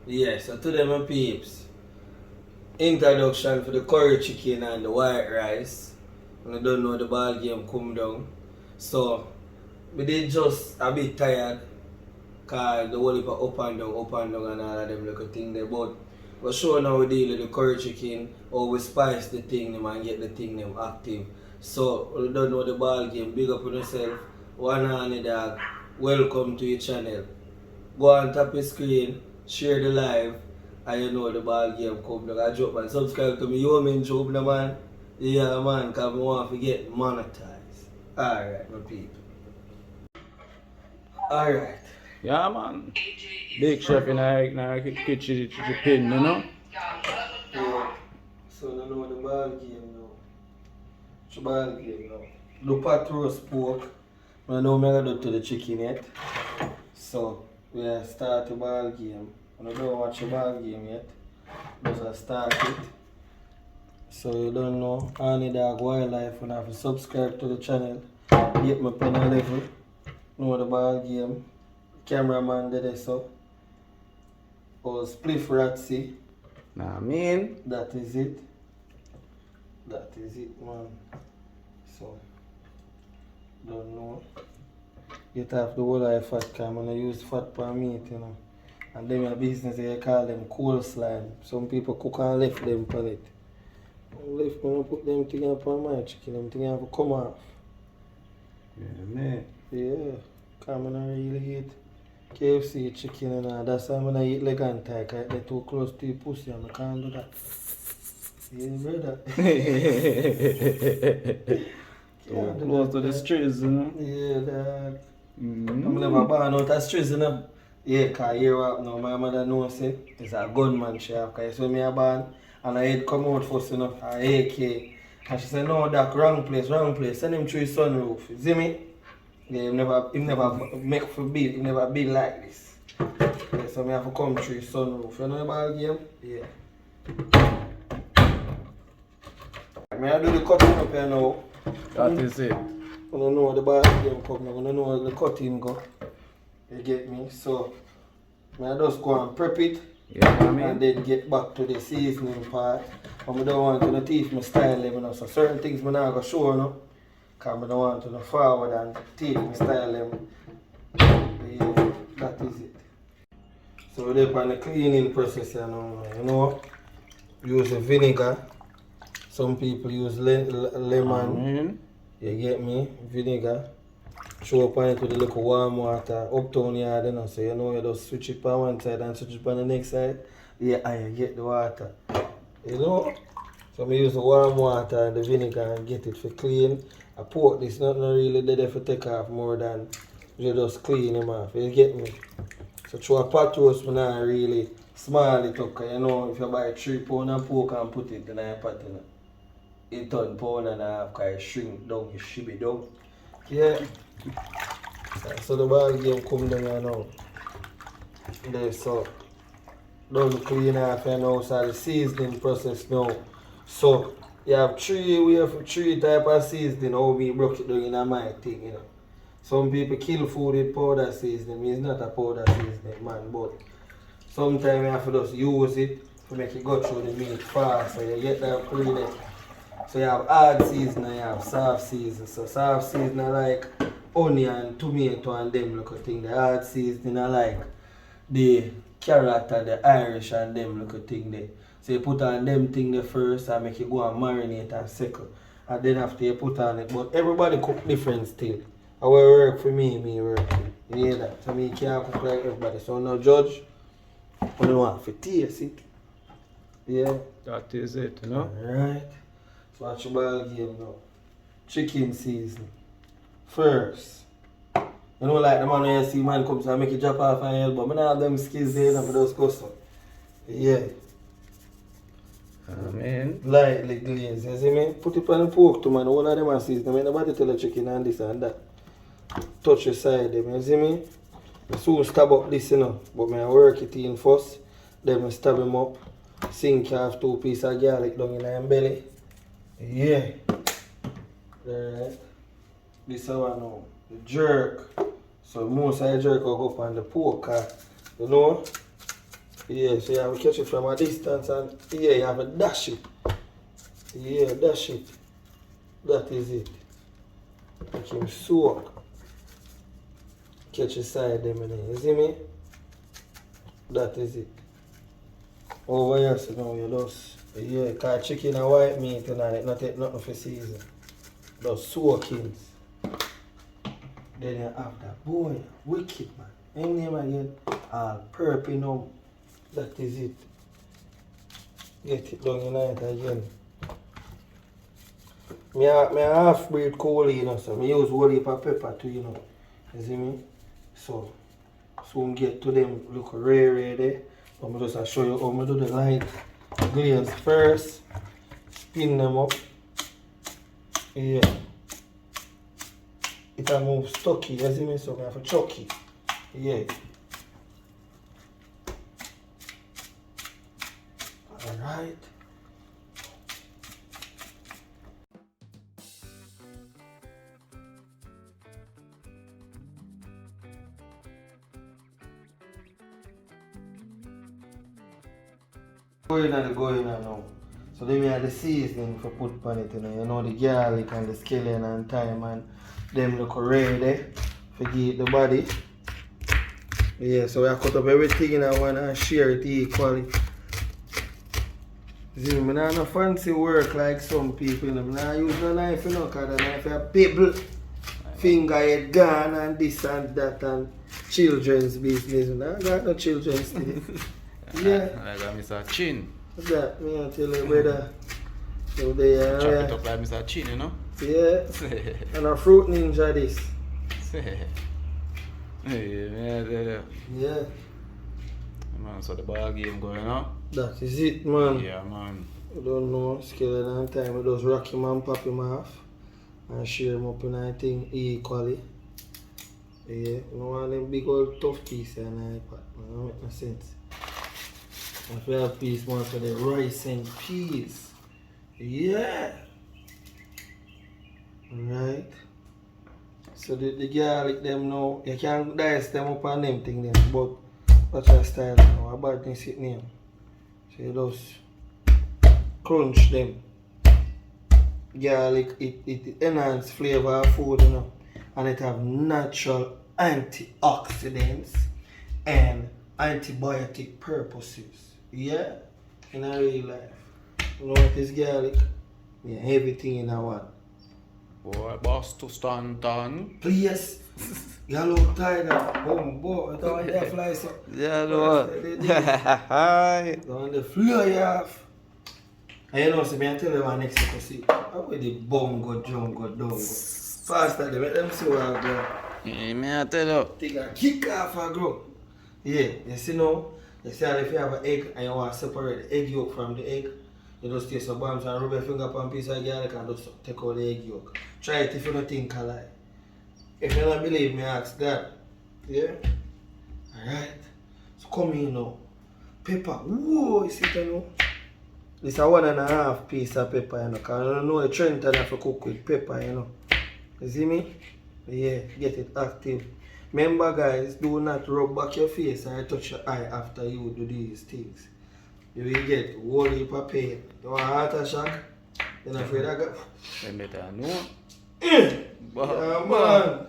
Yes, so to them my peeps. Introduction for the curry chicken and the white rice. And I don't know the ball game come down. So we did just a bit tired cause the whole heap of up and down and all of them little thing there. But we're sure now we deal with the curry chicken or we spice the thing them and get the thing them active. So we don't know the ball game. Big up on yourself. One Hawny Dawg. Welcome to your channel. Go on tap your screen, share the live, and you know the ball game come down. I drop man. Subscribe to me, you want me in job now man? Yeah man, cause I want to get monetized. Alright my people. Alright. Yeah, man. Big chef in our kitchen, pin, you know? Yeah. So I know the ball game now. It's the ball game now. The pot roast pork. I know I'm going to do to the chicken yet. So we start the ball game. I don't watch the ball game yet. But I start it. So you don't know Hawny Dawg Wildlife, and have to subscribe to the channel. Get my pen a level. Know the ball game. Cameraman did it so. Or Spliff Ratsy. Nah, I mean. That is it. That is it, man. So, don't know. Get off the whole of fat cam and I use fat per meat, you know. And then in business they call them coleslaw. Some people cook and left them on it. Left when I put them thing upon my chicken, them thing have to come off. Yeah, man. Yeah. Cause I don't really eat KFC chicken and all. That's why I eat leg and thigh, cause they're too close to your pussy and I can't do that. Yeah, brother. So close to the streets, you know? Yeah, dad. Mm-hmm. I'm never born out of streets, you know. Yeah, cause here what now, my mother knows say it's a gunman she have, cause when me a born and I head come out first, you know, a AK. And she said, no, that wrong place, send him through his sunroof. You see me? Yeah, he never make for build, he never build like this. Yeah, so me have to come through his sunroof. You know the ball game? Yeah. Me I do the cutting up here now. That is it. I don't know the ball game come now, I don't know the cutting go. You get me? So I just go and prep it. Yeah, I mean. And then get back to the seasoning part. But I don't want to teach my style, you know. So certain things I not going to show, you know. Because I don't want to go forward and teach my style. Yeah, that is it. So we're on the cleaning process, you know. Use the vinegar. Some people use lemon. You get me? Vinegar. Throw up on it with a little warm water. Uptown yard, you know. So you know you just switch it on one side and switch it on the next side. Yeah, and you get the water. You know? So I use the warm water and the vinegar and get it for clean. I pork this not really there for take off more than you just clean him off. You get me? So through a pot roast, I not really small it up. You know, if you buy 3 pounds of pork and put it in a pot, you know, it turn pound and a half because it shrink down, you ship it down. Yeah. So the ball game come down here now. There, so done clean off and now, so the seasoning process now. So you have three type of seasoning, how we broke it down in my thing, you know. Some people kill food with powder seasoning. It's not a powder seasoning, man, but sometimes you have to just use it to make it go through the meat fast, so you get that pretty. So you have hard seasoning and you have soft seasoning. So soft seasoning I like onion, tomato and them little thing. The hard seasoning I like the carrot and the Irish and them little thing there. So you put on them thing there first and make it go and marinate and second. And then after you put on it. But everybody cook different still. I will work for me work. You hear that? So me can't cook like everybody. So no judge. I don't want to taste it. Yeah. That is it, you know? Alright. So watch your ball game now. Chicken seasoning. First. You know like the man when you see man comes and make it drop off on your elbow. I don't have them skills there for those custom. Yeah. Man. Lightly glaze, you see me? Put it on the pork too man. All of them are seasoning. I mean nobody tell the chicken and this and that. Touch the side them, you see me? I soon stab up this, you know. But I work it in first. Then I stab him up. Sink half 2 pieces of garlic down in my belly. Yeah. Alright. This one now. The jerk. So most of the jerk will go up on the pork, you know? Yeah, so you have to catch it from a distance and yeah, you have to dash it. Yeah, dash it. That is it. Make him soak. Catch the side them in there. You see me? That is it. Over here, so now you just, yeah, cause chicken and white meat and it not take nothing for season. Those soakings. Then you have that boy, wicked man. Any name again, purple now. That is it. Get it down in it again. Me a half breed coolie, you know, so I use whole heap of pepper too, you know. You see me? So soon get to them look rare there. I'm just show you how I do the light glaze first. Spin them up. Yeah. It will move stocky, you see me? So I have to chuck it. Yeah. Alright. Going on now. So then we have the seasoning for put on it, you know the garlic and the scallion and thyme and them look ready for give the body. Yeah, so we have cut up everything in one and share it equally. See, I don't no fancy work like some people, you know. I use no knife, you know, because the knife have people, finger head gone and this and that and children's business. I got no children's thing. Yeah. I got Mr. Chin. What's that? Me I tell you brother. So they Chop it up like Mr. Chin, you know? Yeah. And a fruit ninja this. Yeah. Man, so the ball game going on. That is it, man. Yeah, man. I don't know, skeleton and time. We just rock him and pop him off and share him up in a thing equally. Yeah, no one of them big old tough pieces and I pot, man. Don't make no sense. If we have piece more for the rice and peas. Yeah. Right. So the garlic them now, you can dice them up on them thing them, but what's your style now? A bad thing sitting here. So you just crunch them. Garlic, it enhance flavor of food, you know, and it have natural antioxidants and antibiotic purposes. Yeah, in a real life. You know what is garlic? Yeah, everything in a one. Boy, boss to stand on. Please. You look tired of boy. I don't want to fly so. Yeah, no. Hi. Don't want to fly you off. And you know, so I tell you one next time, see, how will the bomb go jump, go down, go. Faster, they let them see what I go. Yeah, me I tell you. Take a kick off and grow. Yeah, you see now, you see how if you have an egg and you want to separate the egg yolk from the egg, you just take some bombs and rub your finger upon a piece of garlic and just take out the egg yolk. Try it if you don't think I lie. If you don't believe me, ask God. Yeah? Alright. So come in now. Pepper. Whoa, you see that now? This is a 1.5 piece of pepper, you know. Because I don't know the trend to have to cook with pepper, you know. You see me? Yeah, get it active. Remember guys, do not rub back your face or touch your eye after you do these things. You will get whole heap of pain. You want a heart attack? You're not afraid of God? Then better know. Yeah man.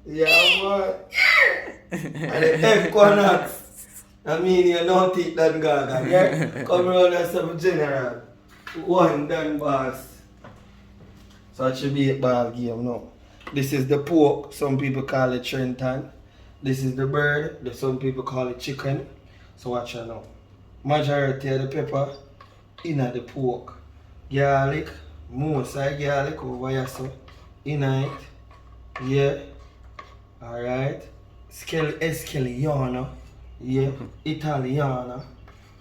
Yeah man. And the equinox. I mean you don't take that gaga, yeah? Come around and some general. One done boss. So it should be a ball game now. This is the pork, some people call it Trenton. This is the bird, some people call it chicken. So watch out now. Majority of the pepper in the pork. Garlic, most of garlic over here so. In it. Yeah. Alright. Escaliana. Yeah. Italiana.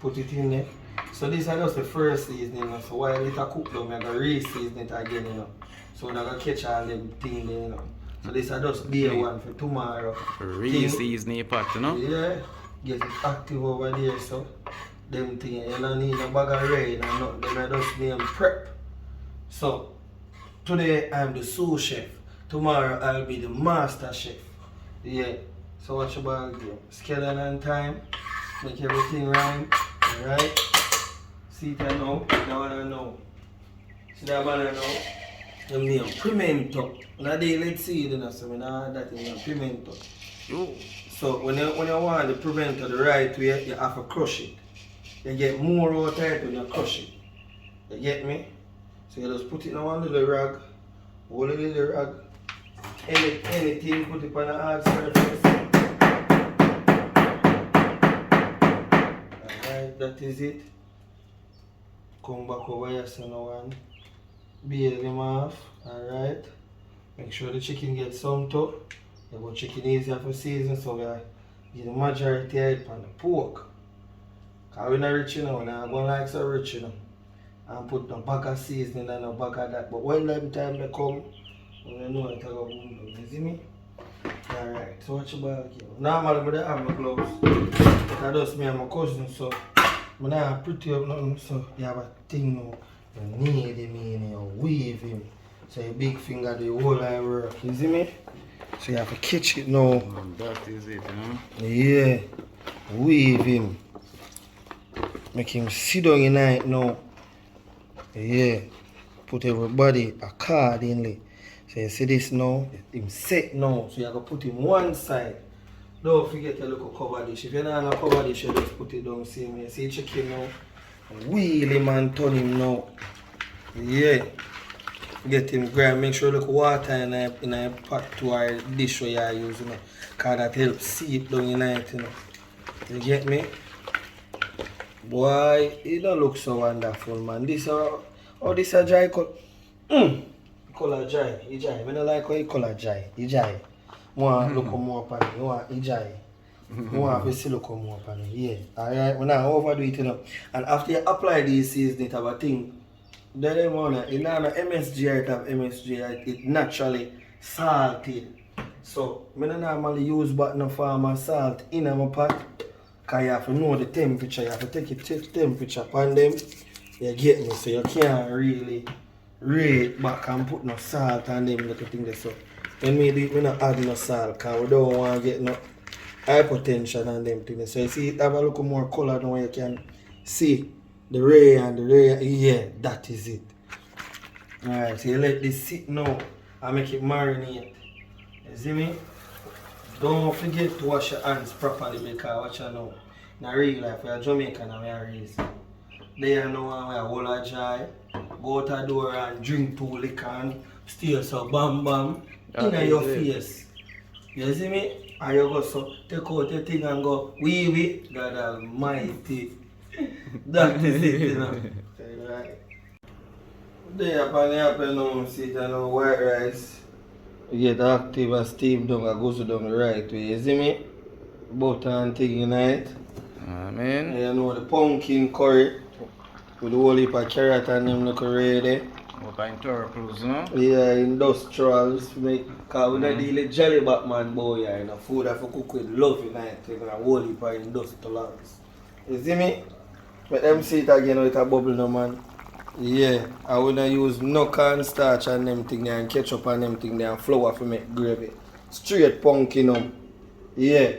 Put it in there. So this is just the first seasoning. So while it cook down, I'm going to re-season it again, you know. So I'm going to catch all them things there, you know. So this is just day one for tomorrow. Re-season the pot, you know? Yeah. Get it active over there, so. Them things, you don't need a bag of rain and nothing. Them I just name prep. So, today I'm the sous chef. Tomorrow I'll be the master chef. Yeah. So watch your ball game. Skeleton and time. Make everything rhyme. Alright? See it now? That one I know. See that one I know? Them name pimento. When I did let's see it, so when I add that in there, pimento. So when you want the pimento the right way, you have to crush it. You get more out of it when you crush it. You get me? So you just put it in one little rag. One little rag. Anything, put it on a hard surface. Alright, that is it. Come back over here, so no one. Bail them off. Alright. Make sure the chicken gets some too. Yeah, but chicken easier for season, so we get the majority of it on the pork. Because we're not rich, you know, we're not going like so rich, you know. And put no bag of seasoning and no bag of that. But when them time they come, you know it's going to go. You see me? Alright, so watch your back here. Normally I have my gloves. Because that's me and my cousin, so I'm not pretty up nothing, so you have a thing now. You knead him in, you weave him. So your big finger do the whole line work. You see me? So you have to catch it now. That is it, you know? Yeah. Weave him. Make him sit down in it now. Yeah. Put everybody accordingly. So you see this now, him set now. So you have to put him one side. Don't forget to look at cover dish. If you're not gonna cover dish, you just put it down same way. See chicken now. Wheel him and turn him now. Yeah. Get him grind. Make sure you look water in a pot to our dish where you are using, you know. Cause that helps seep down in it, you know. You get me? Boy, it don't look so wonderful, man. This this a dry color. Color dry. It dry. I don't like how it color dry. It dry. More look more upon it. You want it dry. You want to see look more upon it. Yeah. Alright. When I overdo it, you know. And after you apply these seasoning, have a thing. Then you want in an MSG, it have MSG. It naturally salted. So I don't normally use but no farmer salt in my pot. Because you have to know the temperature, you have to take the temperature upon them. You get me? So you can't really rate back and put no salt on them little things. So when we do it, we not add no salt because we don't want to get no hypertension on them things. So you see it have a little more color than what you can see. The ray and the ray, yeah, that is it. Alright, so you let this sit now and make it marinate. You see me? Don't forget to wash your hands properly because watch you know. In real life, we are Jamaican and we are raised. They are now we are whole a dry. Go out the door and drink 2 liquor and steal so bam bam in your face. You see me? And you go so take out the thing and go wee. God almighty. That is it, you know. Right. There upon the apple now, see it and white rice. You get active and steam down and goes down the right way, you see me? Butter and thing in it. Amen. And you know the pumpkin curry with the whole heap of carrot and them look ready. What kind of turtles, you know? Yeah, industrials. Because we don't deal with jelly Batman boy, you know, food that for cook with love in it. You know, a whole heap of industrials. You see me? But them see it again with a bubble no man. Yeah, I wouldn't use no cornstarch and them thing there and ketchup and them thing there and flour for make gravy. Straight pumpkin. Yeah.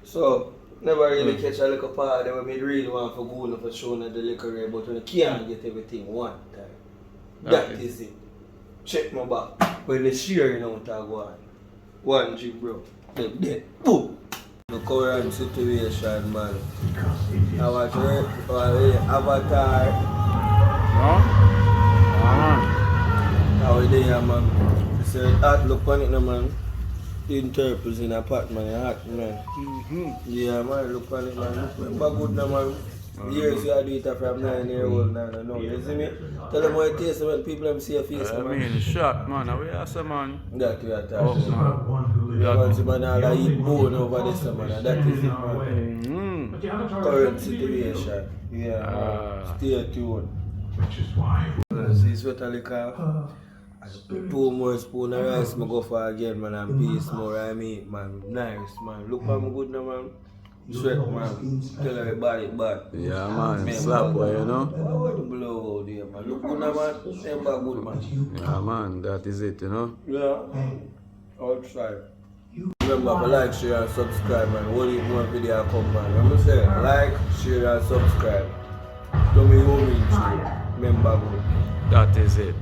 So never really catch a little part that we really want for go enough for showing the liquor but when you can't get everything one time. That is it. Check my back. When the sharing out of one drink bro. Then boom. The current situation, man. Our avatar. No? How are they, man? So, hot look on it, no, man. Interples in a pot, man. Hot, man. Yeah, man. Look on it, man. Look good, no, man. Years you do it from 9 years old now, no. You see me? Tell them how it tastes when people see your face, man. I mean, shot, man. How are you, man? That we are talking man. You want to man all eat bone over this, man. That is it, man. Current situation. Yeah, stay tuned. See, sweat a liquor. 2 more spoon of rice, I go for again, man, and piece more I mean, man. Nice, man. Look how good now, man. Sweat, man. Tell everybody bad. Yeah, man. Slap boy, you know? What the blow out there, man. Look good now, man. Them back good, man. Yeah, man. That is it, you know? Yeah. Outside. Remember to like, share and subscribe, man. Only more video come, man. Remember say like, share and subscribe. Don't be home. Remember good. That is it.